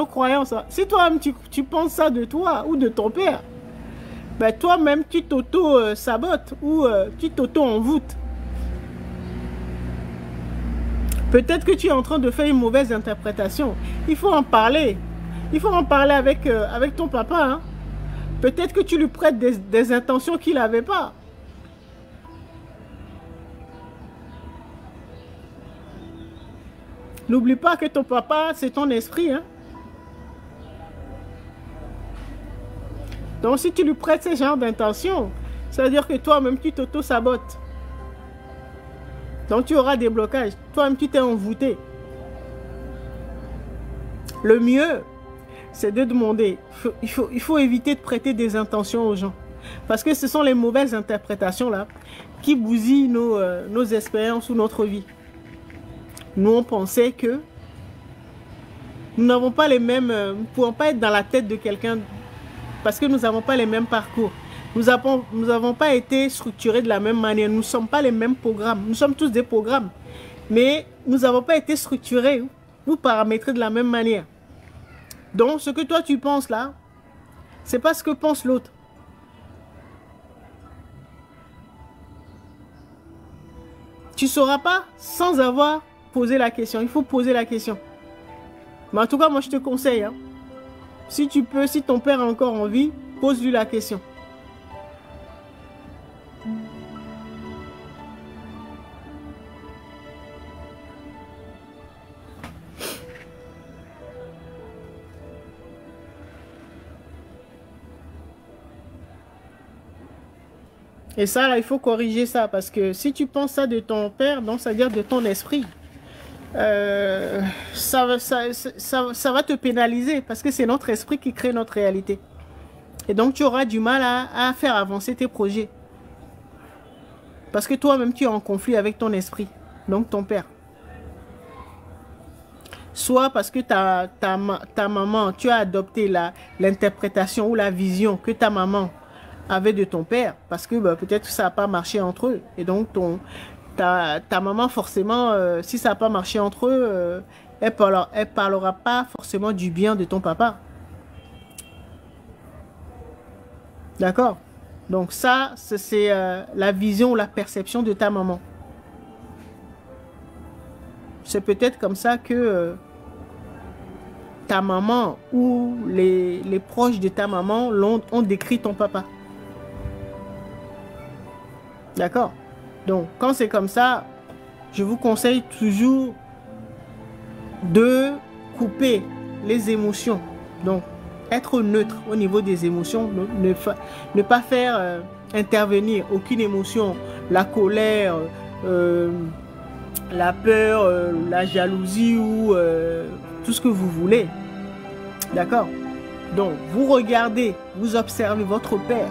nos croyances. Si toi-même tu penses ça de toi ou de ton père, ben toi-même tu t'auto-sabotes ou tu t'auto-envoûtes. Peut-être que tu es en train de faire une mauvaise interprétation. Il faut en parler. Il faut en parler avec ton papa. Hein. Peut-être que tu lui prêtes des intentions qu'il n'avait pas. N'oublie pas que ton papa, c'est ton esprit. Hein. Donc, si tu lui prêtes ce genre d'intentions, ça veut dire que toi-même, tu t'auto-sabotes. Donc, tu auras des blocages. Toi-même, tu t'es envoûté. Le mieux, c'est de demander. Il faut éviter de prêter des intentions aux gens. Parce que ce sont les mauvaises interprétations là qui bousillent nos expériences ou notre vie. Nous, on pensait que nous n'avons pas les mêmes... nous ne pouvons pas être dans la tête de quelqu'un parce que nous n'avons pas les mêmes parcours. Nous n'avons pas été structurés de la même manière. Nous ne sommes pas les mêmes programmes. Nous sommes tous des programmes. Mais nous n'avons pas été structurés ou paramétrés de la même manière. Donc, ce que toi, tu penses là, c'est pas ce que pense l'autre. Tu ne sauras pas sans avoir posé la question. Il faut poser la question. Mais en tout cas, moi, je te conseille. Hein, si tu peux, si ton père a encore envie, pose-lui la question. Et ça, là, il faut corriger ça. Parce que si tu penses ça de ton père, donc ça veut dire de ton esprit, ça va te pénaliser. Parce que c'est notre esprit qui crée notre réalité. Et donc, tu auras du mal à faire avancer tes projets. Parce que toi-même, tu es en conflit avec ton esprit. Donc, ton père. Soit parce que ta maman, tu as adopté l'interprétation ou la vision que ta maman avait de ton père, parce que bah, peut-être que ça n'a pas marché entre eux. Et donc, ta maman, forcément, si ça n'a pas marché entre eux, elle parlera pas forcément du bien de ton papa. D'accord? Donc ça, c'est la vision ou la perception de ta maman. C'est peut-être comme ça que ta maman ou les proches de ta maman ont décrit ton papa. D'accord? Donc, quand c'est comme ça, je vous conseille toujours de couper les émotions. Donc, être neutre au niveau des émotions, ne pas faire intervenir aucune émotion, la colère, la peur, la jalousie ou tout ce que vous voulez. D'accord? Donc, vous regardez, vous observez votre père.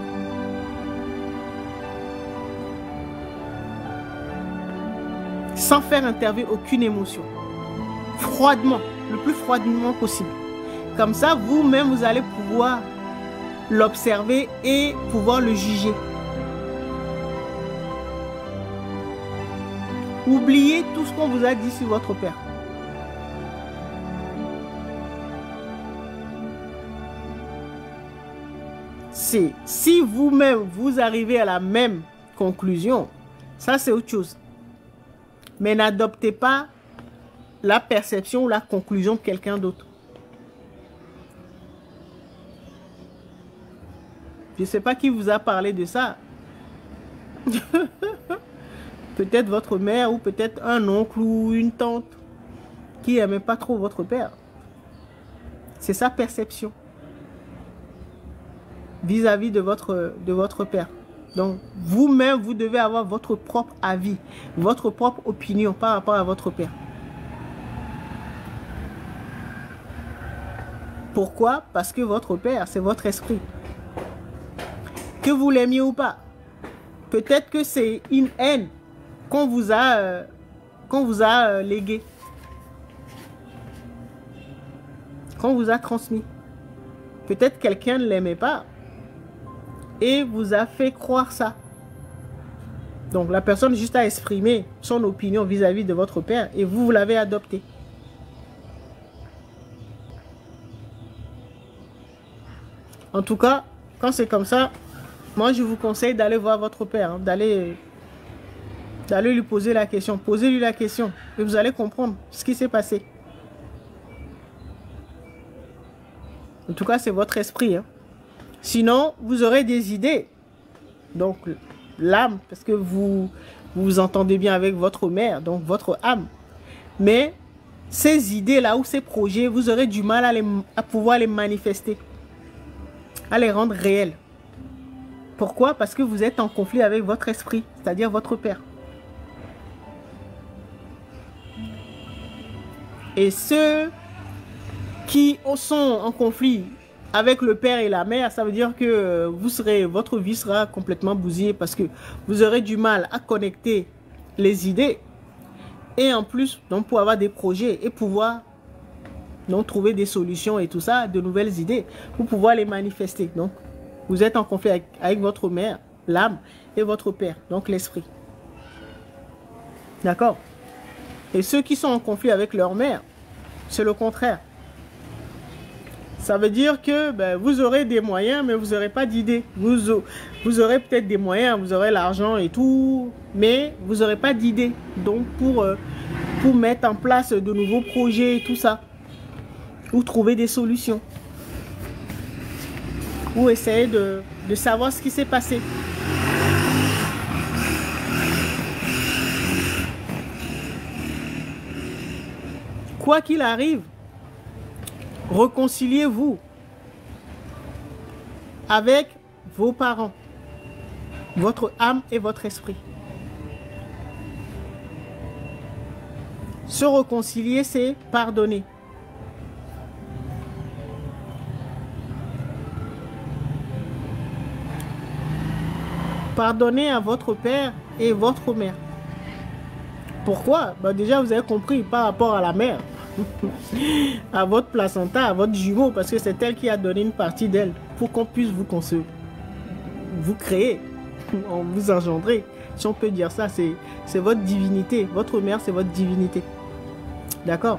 Sans faire intervenir aucune émotion. Froidement, le plus froidement possible. Comme ça, vous-même, vous allez pouvoir l'observer et pouvoir le juger. Oubliez tout ce qu'on vous a dit sur votre père. Si vous-même, vous arrivez à la même conclusion, ça c'est autre chose. Mais n'adoptez pas la perception ou la conclusion de quelqu'un d'autre. Je ne sais pas qui vous a parlé de ça. Peut-être votre mère ou peut-être un oncle ou une tante qui n'aimait pas trop votre père. C'est sa perception vis-à-vis de votre père. Donc, vous-même, vous devez avoir votre propre avis, votre propre opinion par rapport à votre père. Pourquoi? Parce que votre père, c'est votre esprit. Que vous l'aimiez ou pas. Peut-être que c'est une haine qu'on vous a léguée. Qu'on vous a transmis. Peut-être quelqu'un ne l'aimait pas et vous a fait croire ça. Donc la personne juste a exprimé son opinion vis-à-vis de votre père et vous l'avez adopté. En tout cas, quand c'est comme ça, moi je vous conseille d'aller voir votre père, hein, d'aller lui poser la question. Posez-lui la question et vous allez comprendre ce qui s'est passé. En tout cas, c'est votre esprit. Hein. Sinon, vous aurez des idées. Donc, l'âme, parce que vous vous entendez bien avec votre mère, donc votre âme. Mais ces idées-là ou ces projets, vous aurez du mal à pouvoir les manifester, à les rendre réels. Pourquoi? Parce que vous êtes en conflit avec votre esprit, c'est-à-dire votre père. Et ceux qui sont en conflit avec le père et la mère, ça veut dire que votre vie sera complètement bousillée parce que vous aurez du mal à connecter les idées. Et en plus, donc pour avoir des projets et pouvoir donc trouver des solutions et tout ça, de nouvelles idées, pour pouvoir les manifester. Donc, vous êtes en conflit avec votre mère, l'âme, et votre père, donc l'esprit. D'accord? Et ceux qui sont en conflit avec leur mère, c'est le contraire. Ça veut dire que ben, vous aurez des moyens, mais vous n'aurez pas d'idées. Vous aurez peut-être des moyens, vous aurez l'argent et tout, mais vous n'aurez pas d'idées. Donc, pour mettre en place de nouveaux projets et tout ça, ou trouver des solutions, ou essayer de savoir ce qui s'est passé. Quoi qu'il arrive, réconciliez-vous avec vos parents, votre âme et votre esprit. Se réconcilier, c'est pardonner. Pardonnez à votre père et votre mère. Pourquoi? Ben déjà, vous avez compris par rapport à la mère, à votre placenta, à votre jumeau, parce que c'est elle qui a donné une partie d'elle pour qu'on puisse vous créer, vous engendrer. Si on peut dire ça, c'est votre divinité. Votre mère, c'est votre divinité. D'accord?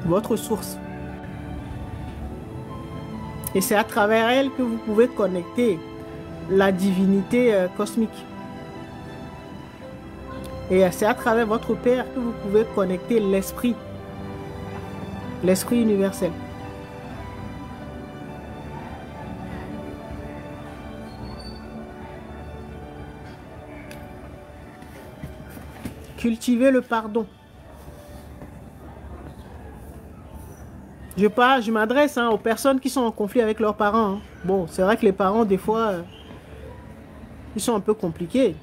Votre source. Et c'est à travers elle que vous pouvez connecter la divinité cosmique. Et c'est à travers votre père que vous pouvez connecter l'esprit. L'esprit universel. Cultivez le pardon. Je m'adresse aux personnes qui sont en conflit avec leurs parents. Hein. Bon, c'est vrai que les parents, des fois, ils sont un peu compliqués.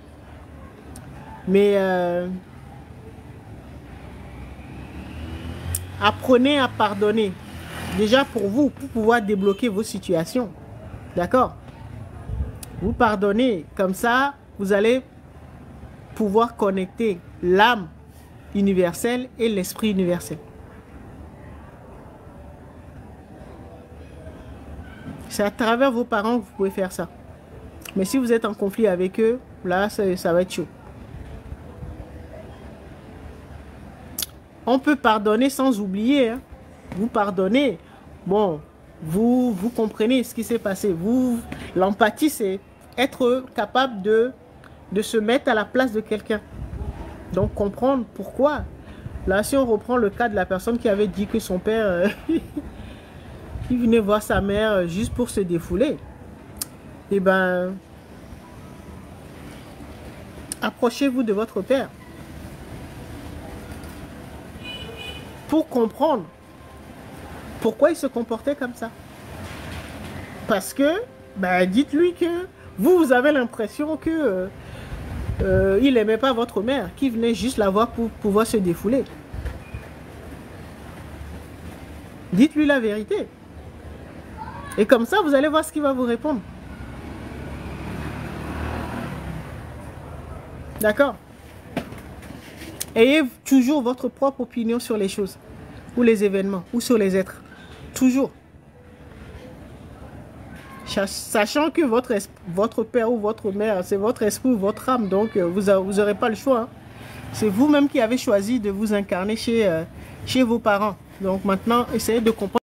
Mais apprenez à pardonner. Déjà pour vous, pour pouvoir débloquer vos situations. D'accord? Vous pardonnez. Comme ça, vous allez pouvoir connecter l'âme universelle et l'esprit universel. C'est à travers vos parents que vous pouvez faire ça. Mais si vous êtes en conflit avec eux, là, ça va être chaud. On peut pardonner sans oublier. Hein. Vous pardonnez. Bon, vous comprenez ce qui s'est passé. L'empathie, c'est être capable de se mettre à la place de quelqu'un. Donc, comprendre pourquoi. Là, si on reprend le cas de la personne qui avait dit que son père... il venait voir sa mère juste pour se défouler. Eh ben, approchez-vous de votre père pour comprendre pourquoi il se comportait comme ça. Parce que, ben, dites-lui que vous avez l'impression que il n'aimait pas votre mère, qui venait juste la voir pour pouvoir se défouler. Dites-lui la vérité. Et comme ça, vous allez voir ce qu'il va vous répondre. D'accord? Ayez toujours votre propre opinion sur les choses, ou les événements, ou sur les êtres. Toujours. Sachant que votre père ou votre mère, c'est votre esprit ou votre âme, donc vous n'aurez pas le choix. Hein. C'est vous-même qui avez choisi de vous incarner chez vos parents. Donc maintenant, essayez de comprendre.